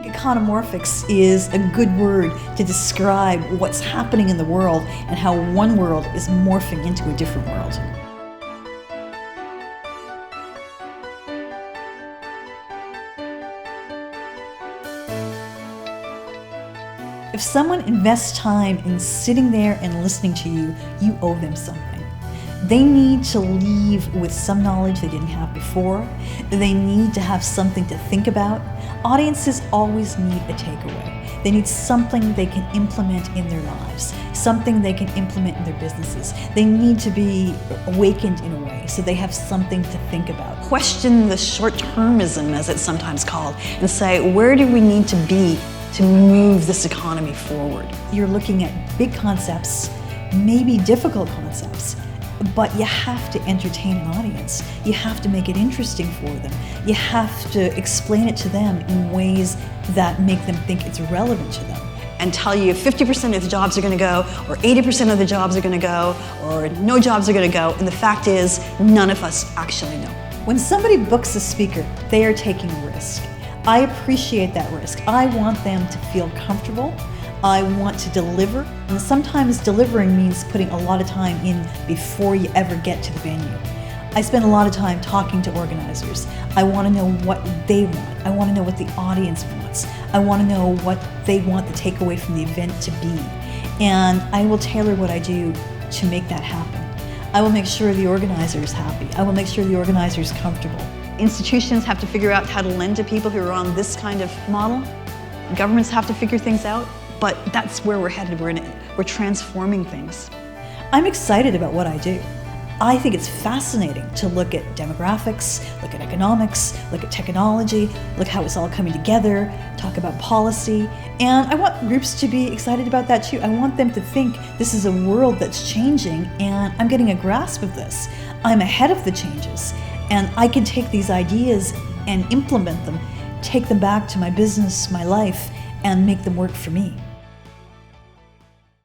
Economorphics is a good word to describe what's happening in the world and how one world is morphing into a different world. If someone invests time in sitting there and listening to you, you owe them something. They need to leave with some knowledge they didn't have before. They need to have something to think about. Audiences always need a takeaway. They need something they can implement in their lives, something they can implement in their businesses. They need to be awakened in a way so they have something to think about. Question the short-termism, as it's sometimes called, and say, where do we need to be to move this economy forward? You're looking at big concepts, maybe difficult concepts, but you have to entertain an audience. You have to make it interesting for them. You have to explain it to them in ways that make them think it's relevant to them. And tell you 50% of the jobs are going to go, or 80% of the jobs are going to go, or no jobs are going to go, and the fact is, none of us actually know. When somebody books a speaker, they are taking a risk. I appreciate that risk. I want them to feel comfortable. I want to deliver, and sometimes delivering means putting a lot of time in before you ever get to the venue. I spend a lot of time talking to organizers. I want to know what they want. I want to know what the audience wants. I want to know what they want the takeaway from the event to be. And I will tailor what I do to make that happen. I will make sure the organizer is happy. I will make sure the organizer is comfortable. Institutions have to figure out how to lend to people who are on this kind of model. Governments have to figure things out. But that's where we're headed. We're transforming things. I'm excited about what I do. I think it's fascinating to look at demographics, look at economics, look at technology, look how it's all coming together, talk about policy. And I want groups to be excited about that too. I want them to think this is a world that's changing and I'm getting a grasp of this. I'm ahead of the changes and I can take these ideas and implement them, take them back to my business, my life, and make them work for me.